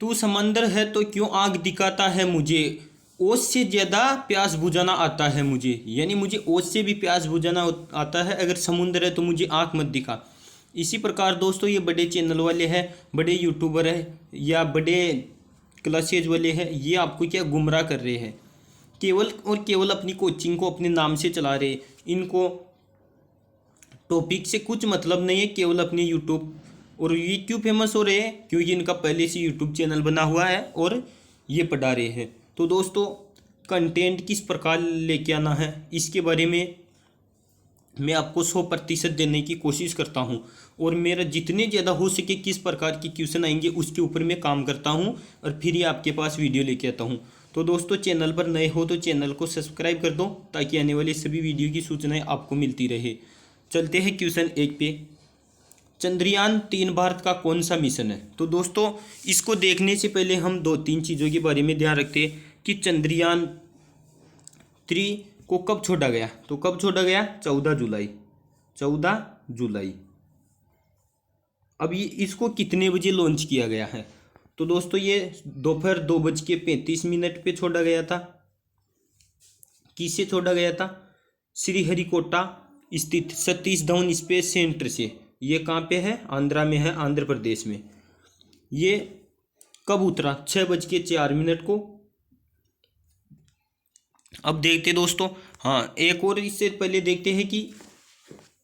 तू समंदर है तो क्यों आग दिखाता है मुझे, ओस से ज़्यादा प्यास बुझाना आता है मुझे। यानी मुझे ओस से भी प्यास बुझाना आता है, अगर समुंदर है तो मुझे आँख मत दिखा। इसी प्रकार दोस्तों ये बड़े चैनल वाले हैं, बड़े यूट्यूबर हैं या बड़े क्लासेज वाले हैं, ये आपको क्या गुमराह कर रहे हैं, केवल और केवल अपनी कोचिंग को अपने नाम से चला रहे। इनको टॉपिक से कुछ मतलब नहीं है, केवल अपने यूट्यूब। और ये क्यों फेमस हो रहे हैं, क्योंकि इनका पहले से यूट्यूब चैनल बना हुआ है और ये पढ़ा रहे हैं। तो दोस्तों कंटेंट किस प्रकार लेके आना है इसके बारे में मैं आपको 100% देने की कोशिश करता हूं, और मेरा जितने ज़्यादा हो सके किस प्रकार के क्वेश्चन आएंगे उसके ऊपर मैं काम करता हूं और फिर ही आपके पास वीडियो लेके आता हूं। तो दोस्तों चैनल पर नए हो तो चैनल को सब्सक्राइब कर दो ताकि आने वाली सभी वीडियो की सूचनाएं आपको मिलती रहे। चलते हैं क्वेश्चन 1 पे। चंद्रयान 3 भारत का कौन सा मिशन है। तो दोस्तों इसको देखने से पहले हम 2-3 चीज़ों के बारे में ध्यान रखते हैं कि चंद्रयान 3 को कब छोड़ा गया। तो कब छोड़ा गया, 14 जुलाई। 14 जुलाई। अब ये इसको कितने बजे लॉन्च किया गया है। तो दोस्तों ये दोपहर 2:35 पे छोड़ा गया था। किससे छोड़ा गया था, श्रीहरिकोटा स्थित सतीश धवन स्पेस सेंटर से। ये कहाँ पे है, आंध्रा में है, आंध्र प्रदेश में। ये कब उतरा, 6:04 को। अब देखते दोस्तों, हाँ एक और इससे पहले देखते हैं कि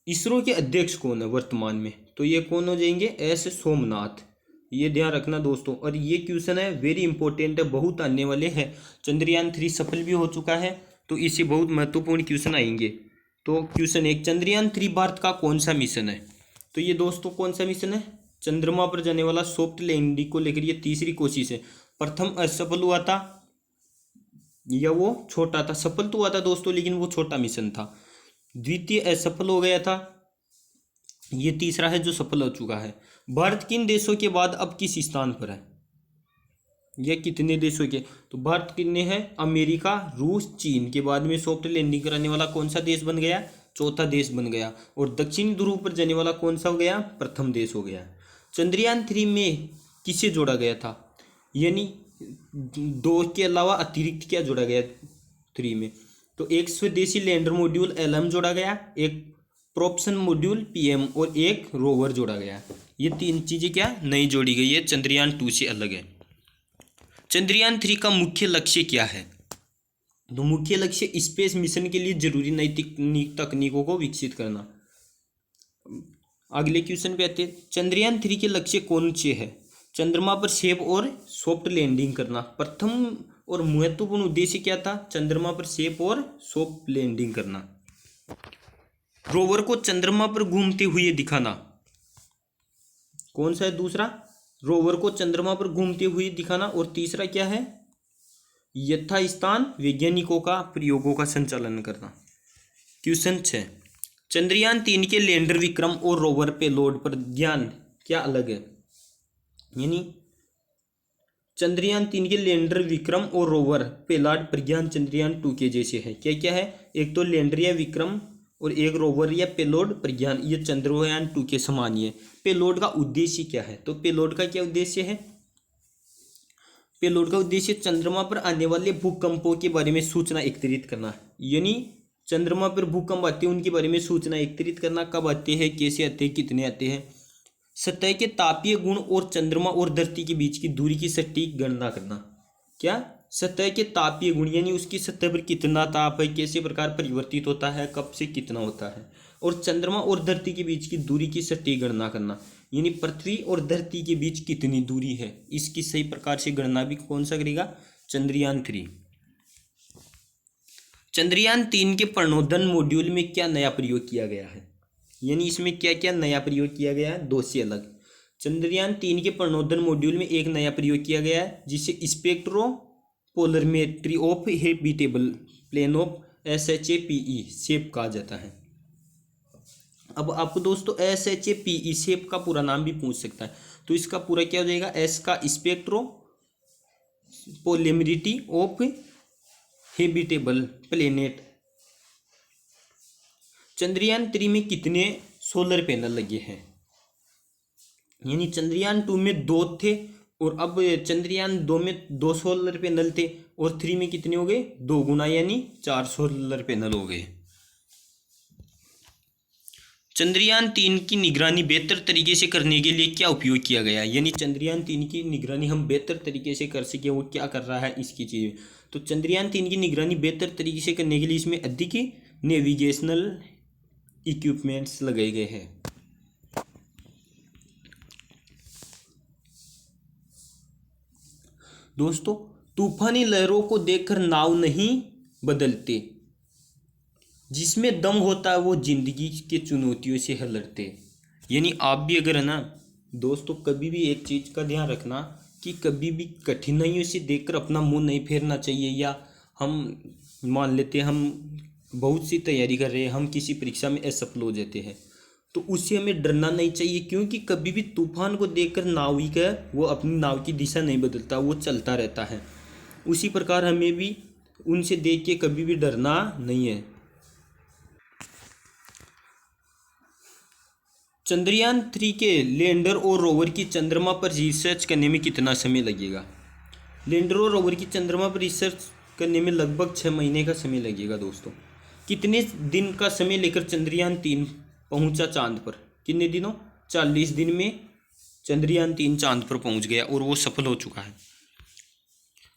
इसरो के अध्यक्ष कौन है वर्तमान में। तो ये कौन हो जाएंगे, एस सोमनाथ। ये ध्यान रखना दोस्तों, और ये क्वेश्चन है वेरी इंपॉर्टेंट है, बहुत आने वाले हैं। चंद्रयान 3 सफल भी हो चुका है तो इससे बहुत महत्वपूर्ण क्वेश्चन आएंगे। तो क्वेश्चन 1, चंद्रयान 3 भारत का कौन सा मिशन है। तो ये दोस्तों कौन सा मिशन है, चंद्रमा पर जाने वाला सॉफ्ट लैंडिंग को लेकर ये तीसरी कोशिश है। प्रथम असफल हुआ था या वो छोटा था, सफल तो हुआ था दोस्तों लेकिन वो छोटा मिशन था। द्वितीय असफल हो गया था, ये तीसरा है जो सफल हो चुका है। भारत किन देशों के बाद अब किस स्थान पर है, ये कितने देशों के। तो भारत कितने हैं, अमेरिका, रूस, चीन के बाद में सॉफ्ट लैंडिंग कराने वाला कौन सा देश बन गया, चौथा देश बन गया। और दक्षिणी ध्रुव पर जाने वाला कौन सा हो गया, प्रथम देश हो गया। चंद्रयान 3 में किसे जोड़ा गया था, यानी 2 के अलावा अतिरिक्त क्या जोड़ा गया 3 में। तो एक स्वदेशी लैंडर मॉड्यूल LM जोड़ा गया, एक प्रोपल्शन मॉड्यूल PM और एक रोवर जोड़ा गया। ये 3 चीज़ें क्या नई जोड़ी गई है, चंद्रयान 2 से अलग है। चंद्रयान 3 का मुख्य लक्ष्य क्या है। तो मुख्य लक्ष्य स्पेस मिशन के लिए जरूरी नई तकनीकों को विकसित करना। अगले क्वेश्चन पे आते हैं, चंद्रयान 3 के लक्ष्य कौन से है। चंद्रमा पर सेफ और सॉफ्ट लैंडिंग करना। प्रथम और महत्वपूर्ण उद्देश्य क्या था, चंद्रमा पर सेफ और सॉफ्ट लैंडिंग करना। रोवर को चंद्रमा पर घूमते हुए दिखाना। कौन सा है दूसरा, रोवर को चंद्रमा पर घूमते हुए दिखाना। और तीसरा क्या है, यथास्थान वैज्ञानिकों का प्रयोगों का संचालन करना। क्वेश्चन 6, चंद्रयान 3 के लैंडर विक्रम और रोवर पेलोड पर ध्यान क्या अलग है। यानी चंद्रयान 3 के लैंडर विक्रम और रोवर पेलाड प्रज्ञान चंद्रयान 2 के जैसे है। क्या क्या है, एक तो लैंडर या विक्रम और एक रोवर या पेलोड प्रज्ञान, ये चंद्रयान 2 के समान ही है। पेलोड का उद्देश्य क्या है, तो पेलोड का क्या उद्देश्य है, पेलोड का उद्देश्य चंद्रमा पर आने वाले भूकंपों के बारे में सूचना एकत्रित करना। यानी चंद्रमा पर भूकंप आते हैं उनके बारे में सूचना एकत्रित करना, कब आते हैं, कैसे आते हैं, कितने आते हैं। सतह के तापीय गुण और चंद्रमा और धरती के बीच की दूरी की सटीक गणना करना। क्या, सतह के तापीय गुण, यानी उसकी सतह पर कितना ताप है, कैसे प्रकार परिवर्तित होता है, कब से कितना होता है। और चंद्रमा और धरती के बीच की दूरी की सटीक गणना करना, यानी पृथ्वी और धरती के बीच कितनी दूरी है, इसकी सही प्रकार से गणना भी कौन सा करेगा, चंद्रयान 3। चंद्रयान 3 के प्रणोदन मॉड्यूल में क्या नया प्रयोग किया गया है, यानी इसमें क्या क्या नया प्रयोग किया गया है, 2 से अलग। चंद्रयान 3 के प्रणोदन मॉड्यूल में एक नया प्रयोग किया गया है जिसे spectropolarimetry of habitable planet of SHAPE shape कहा जाता है। अब आपको दोस्तों SHAPE शेप का पूरा नाम भी पूछ सकता है, तो इसका पूरा क्या हो जाएगा, S का spectropolarimetry of habitable planet. Chandrayaan 3 में कितने सोलर पैनल लगे हैं, यानी चंद्रयान 2 में 2 थे और अब चंद्रयान 2 में 2 सोलर पैनल थे और 3 में कितने हो गए, 2 गुना यानी 4 सोलर पैनल हो गए। चंद्रयान 3 की निगरानी बेहतर तरीके से करने के लिए क्या उपयोग किया गया, यानी चंद्रयान 3 की निगरानी हम बेहतर तरीके से कर सके, वो क्या कर रहा है इसकी चीज़। तो चंद्रयान 3 की निगरानी बेहतर तरीके से करने के लिए इसमें अधिक नेविगेशनल इक्विपमेंट्स लगाए गए हैं। दोस्तों, तूफानी लहरों को देखकर नाव नहीं बदलते, जिसमें दम होता है वो जिंदगी के चुनौतियों से लड़ते। यानी आप भी अगर है ना दोस्तों, कभी भी एक चीज़ का ध्यान रखना कि कभी भी कठिनाइयों से देखकर अपना मुंह नहीं फेरना चाहिए। या हम मान लेते हैं हम बहुत सी तैयारी कर रहे हैं, हम किसी परीक्षा में असफल हो जाते हैं, तो उससे हमें डरना नहीं चाहिए, क्योंकि कभी भी तूफान को देखकर नाविक है वो अपनी नाव की दिशा नहीं बदलता, वो चलता रहता है। उसी प्रकार हमें भी उनसे देख के कभी भी डरना नहीं है। चंद्रयान 3 के लैंडर और रोवर की चंद्रमा पर रिसर्च करने में कितना समय लगेगा। लैंडर और रोवर की चंद्रमा पर रिसर्च करने में लगभग 6 महीने का समय लगेगा। दोस्तों, कितने दिन का समय लेकर चंद्रयान 3 पहुंचा चांद पर, कितने दिनों, 40 दिन में चंद्रयान 3 चांद पर पहुंच गया और वो सफल हो चुका है।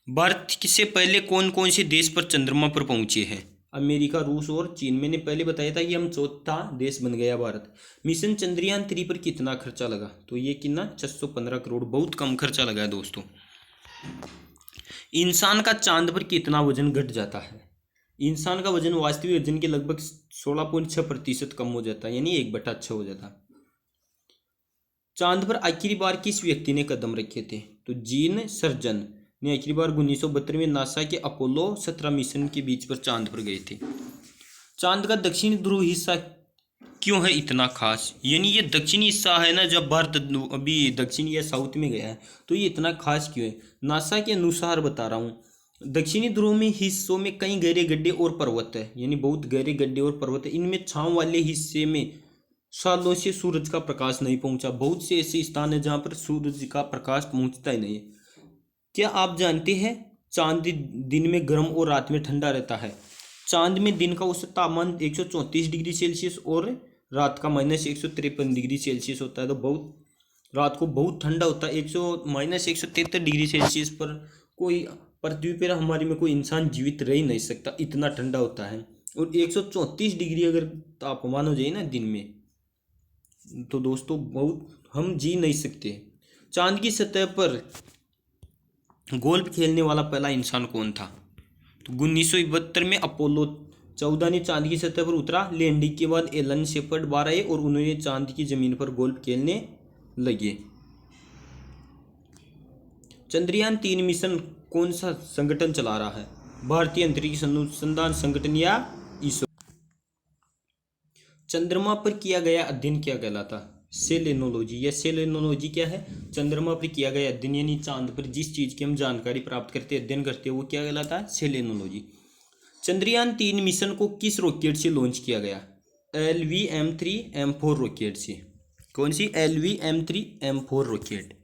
भारत से पहले कौन कौन से देश पर चंद्रमा पर पहुंचे हैं। अमेरिका, रूस और चीन। मैंने पहले बताया था कि हम चौथा देश बन गया भारत। मिशन चंद्रयान 3 पर कितना खर्चा लगा, तो ये कितना 615 करोड़, बहुत कम खर्चा लगा है। दोस्तों, इंसान का चांद पर कितना वजन घट जाता है। इंसान का वजन वास्तविक वजन के लगभग 16.6% कम हो जाता है, यानी 1/6 हो जाता है। चांद पर आखिरी बार किस व्यक्ति ने कदम रखे थे, तो जीन सर्जन ने आखिरी बार 1972 में नासा के अपोलो 17 मिशन के बीच पर चांद पर गए थे। चांद का दक्षिणी ध्रुव हिस्सा क्यों है इतना खास, यानी ये दक्षिणी हिस्सा है ना, जब भारत अभी दक्षिणी या साउथ में गया है तो ये इतना खास क्यों है। नासा के अनुसार बता रहा हूँ, दक्षिणी ध्रुव में हिस्सों में कई गहरे गड्ढे और पर्वत है, यानी बहुत गहरे गड्ढे और पर्वत है। इनमें छांव वाले हिस्से में सालों से सूरज का प्रकाश नहीं पहुंचा। बहुत से ऐसे स्थान है जहाँ पर सूरज का प्रकाश पहुंचता ही नहीं है। क्या आप जानते हैं चांद दिन में गर्म और रात में ठंडा रहता है। चांद में दिन का औसत तापमान 134 डिग्री सेल्सियस और रात का -153 डिग्री सेल्सियस होता है। तो बहुत रात को बहुत ठंडा होता है, -173 डिग्री सेल्सियस पर कोई पृथ्वी पर हमारे में कोई इंसान जीवित रह ही नहीं सकता, इतना ठंडा होता है। और 134 डिग्री अगर तापमान हो जाए ना दिन में, तो दोस्तों बहुत हम जी नहीं सकते। चांद की सतह पर गोल्फ खेलने वाला पहला इंसान कौन था, तो 1972 में अपोलो 14 ने चांद की सतह पर उतरा। लैंडिंग के बाद एलन शेपर्ड बाहर आए और उन्होंने चांद की जमीन पर गोल्फ खेलने लगे। चंद्रयान 3 मिशन कौन सा संगठन चला रहा है, भारतीय अंतरिक्ष अनुसंधान संगठन या इसरो। चंद्रमा पर किया गया अध्ययन क्या कहलाता, सेलेनोलॉजी। या सेलेनोलॉजी क्या है, चंद्रमा पर किया गया अध्ययन, यानी चांद पर जिस चीज़ की हम जानकारी प्राप्त करते हैं, अध्ययन करते हैं, वो क्या कहलाता है, सेलेनोलॉजी। चंद्रयान 3 मिशन को किस रॉकेट से लॉन्च किया गया, LVM-3M4 रॉकेट से। कौन सी, LVM-3M4 रॉकेट।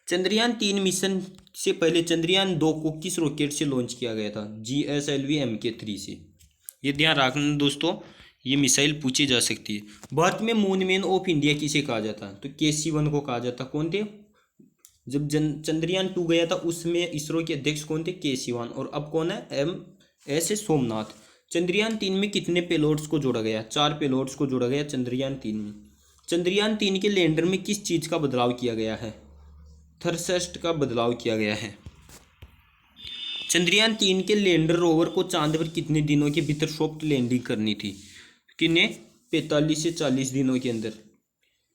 चंद्रयान 3 मिशन से पहले चंद्रयान 2 को किस रॉकेट से लॉन्च किया गया था, GSLV-MK3 से। ये ध्यान रखना दोस्तों, ये मिसाइल पूछी जा सकती है। भारत में मून मैन ऑफ इंडिया किसे कहा जाता है, तो KC-1 को कहा जाता। कौन थे, जब चंद्रयान 2 गया था उसमें इसरो के अध्यक्ष कौन थे, KC-1। और अब कौन है, MS सोमनाथ। चंद्रयान 3 में कितने पेलोड्स को जोड़ा गया, 4 पेलोड्स को जोड़ा गया चंद्रयान 3 में। चंद्रयान 3 के लैंडर में किस चीज़ का बदलाव किया गया है, थरसस्ट का बदलाव किया गया है। चंद्रयान 3 के लैंडर रोवर को चांद पर कितने दिनों के भीतर सॉफ्ट लैंडिंग करनी थी, कितने, 45 से 40 दिनों के अंदर।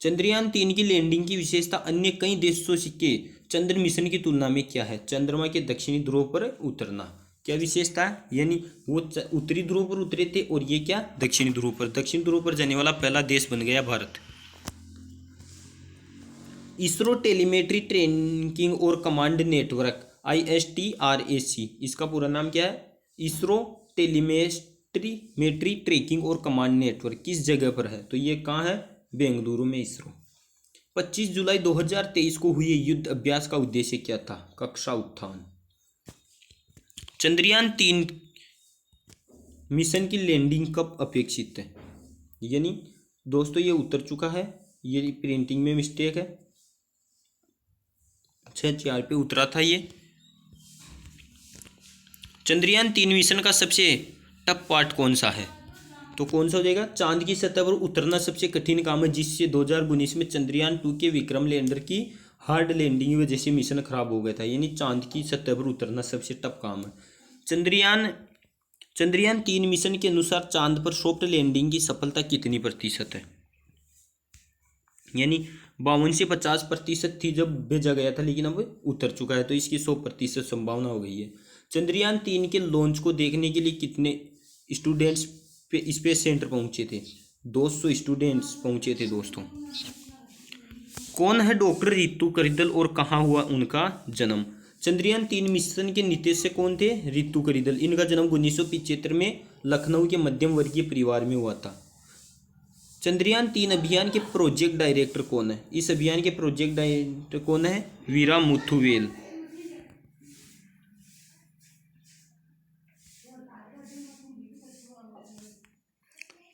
चंद्रयान 3 की लैंडिंग की विशेषता अन्य कई देशों के चंद्र मिशन की तुलना में क्या है, चंद्रमा के दक्षिणी ध्रुव पर उतरना। क्या विशेषता है, यानी वो उत्तरी ध्रुव पर उतरे थे और ये क्या, दक्षिणी ध्रुव पर। दक्षिण ध्रुव पर जाने वाला पहला देश बन गया भारत। इसरो टेलीमेट्री ट्रैकिंग और कमांड नेटवर्क ISTRAC, इसका पूरा नाम क्या है, इसरो टेलीमेट्री ट्रैकिंग और कमांड नेटवर्क किस जगह पर है, तो ये कहाँ है, बेंगलुरु में इसरो। 25 जुलाई 2023 को हुए युद्ध अभ्यास का उद्देश्य क्या था? कक्षा उत्थान। चंद्रयान-3 मिशन की लैंडिंग कब अपेक्षित है? यानी दोस्तों ये उतर चुका है, ये प्रिंटिंग में मिस्टेक है, 6/4 पे उतरा था ये। चंद्रयान-3 मिशन का सबसे टफ पार्ट कौन सा है? तो कौन सा हो जाएगा? चांद की सतह पर उतरना सबसे कठिन काम है, जिससे 2019 में चंद्रयान-2 के विक्रम लैंडर की हार्ड लैंडिंग की वजह से मिशन खराब हो गया था। यानी चांद की सतह पर उतरना सबसे टफ काम है। चंद्रयान-3 मिशन के अनुसार चांद पर सॉफ्ट लैंडिंग की सफलता कितनी प्रतिशत है? यानी 52 से 50% थी जब भेजा गया था, लेकिन अब उतर चुका है, तो इसकी 100% संभावना हो गई है। चंद्रयान-3 के लॉन्च को देखने के लिए कितने स्टूडेंट्स पे स्पेस सेंटर पहुंचे थे? 200 स्टूडेंट्स पहुंचे थे दोस्तों। कौन है डॉक्टर रितु करिदल और कहाँ हुआ उनका जन्म? चंद्रयान-3 मिशन के निदेशक कौन थे? रितु करिदल। इनका जन्म 1975 में लखनऊ के मध्यम वर्गीय परिवार में हुआ था। चंद्रयान-3 अभियान के प्रोजेक्ट डायरेक्टर कौन है? इस अभियान के प्रोजेक्ट डायरेक्टर कौन है? वीरा मुथुवेल।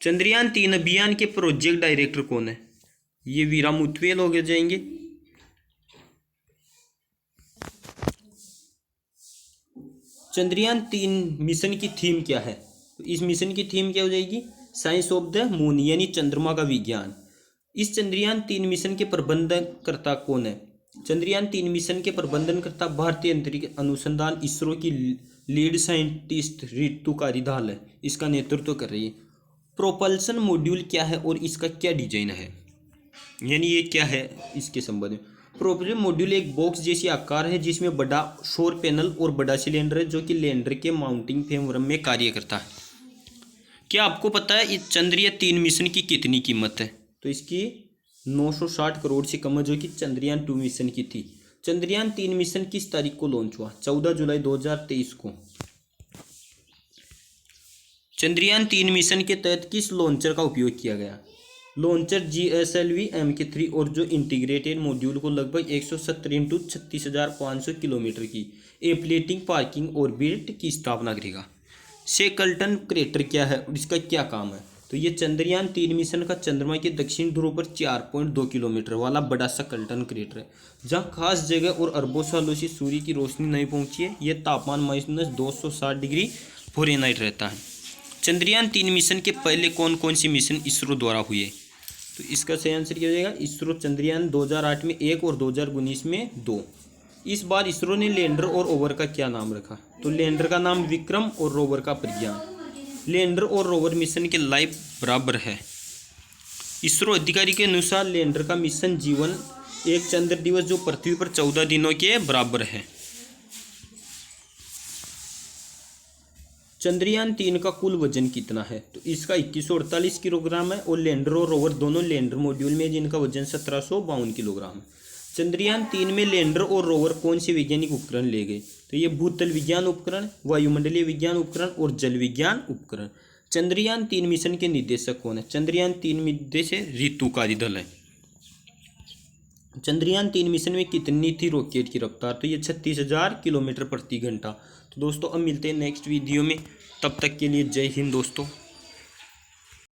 चंद्रयान-3 अभियान के प्रोजेक्ट डायरेक्टर कौन है? ये वीरा मुथुवेल हो गए जाएंगे। चंद्रयान-3 मिशन की थीम क्या है? तो इस मिशन की थीम क्या हो जाएगी? साइंस ऑफ द मून, यानी चंद्रमा का विज्ञान। इस चंद्रयान-3 मिशन के प्रबंधनकर्ता कौन है? चंद्रयान-3 मिशन के प्रबंधनकर्ता भारतीय अंतरिक्ष अनुसंधान इसरो की लीड साइंटिस्ट रितु कारिदाल है, इसका नेतृत्व कर रही है। प्रोपल्शन मॉड्यूल क्या है और इसका क्या डिजाइन है? यानी ये क्या है इसके संबंध में। प्रोपल्शन मॉड्यूल एक बॉक्स जैसी आकार है, जिसमें बड़ा सौर पैनल और बड़ा सिलेंडर है, जो कि लैंडर के माउंटिंग फ्रेम में कार्य करता है। क्या आपको पता है इस चंद्रयान-3 मिशन की कितनी कीमत है? तो इसकी 960 करोड़ से कम है, जो कि चंद्रयान-2 मिशन की थी। चंद्रयान-3 मिशन किस तारीख को लॉन्च हुआ? 14 जुलाई 2023 को। चंद्रयान-3 मिशन के तहत किस लॉन्चर का उपयोग किया गया? लॉन्चर GSLV Mk3, और जो इंटीग्रेटेड मॉड्यूल को लगभग 170 × 36,500 किलोमीटर की एप्लेटिंग पार्किंग ऑर्बिट की स्थापना करेगा। शेकल्टन क्रेटर क्या है और इसका क्या काम है? तो ये चंद्रयान-3 मिशन का चंद्रमा के दक्षिण ध्रुव पर 4.2 किलोमीटर वाला बड़ा शेकल्टन क्रेटर है, जहाँ खास जगह और अरबों सालों से सूर्य की रोशनी नहीं पहुंची है। यह तापमान -260 डिग्री फ़ारेनहाइट रहता है। चंद्रयान-3 मिशन के पहले कौन कौन से मिशन इसरो द्वारा हुए? तो इसका सही आंसर क्या हो जाएगा? इसरो चंद्रयान 2008 में 1 और 2019 में 2। इस बार इसरो ने लैंडर और रोवर का क्या नाम रखा? तो लैंडर का नाम विक्रम और रोवर का प्रज्ञान। लैंडर और रोवर मिशन के लाइफ बराबर है। इसरो अधिकारी के अनुसार लैंडर का मिशन जीवन एक चंद्र दिवस, जो पृथ्वी पर 14 दिनों के बराबर है। चंद्रयान-3 का कुल वजन कितना है? तो इसका 2148 किलोग्राम है, और लैंडर और रोवर दोनों लैंडर मॉड्यूल में, जिनका वजन 1752 किलोग्राम है। चंद्रयान-3 में लैंडर और रोवर कौन से वैज्ञानिक उपकरण ले गए? तो ये भूतल विज्ञान उपकरण, वायुमंडलीय विज्ञान उपकरण और जल विज्ञान उपकरण। चंद्रयान-3 मिशन के निदेशक कौन है? चंद्रयान-3 निदेशक रितु कारिदल है। चंद्रयान-3 मिशन में कितनी थी रॉकेट की रफ्तार? तो ये 36,000 किलोमीटर प्रति घंटा। तो दोस्तों अब मिलते हैं नेक्स्ट वीडियो में, तब तक के लिए जय हिंद दोस्तों।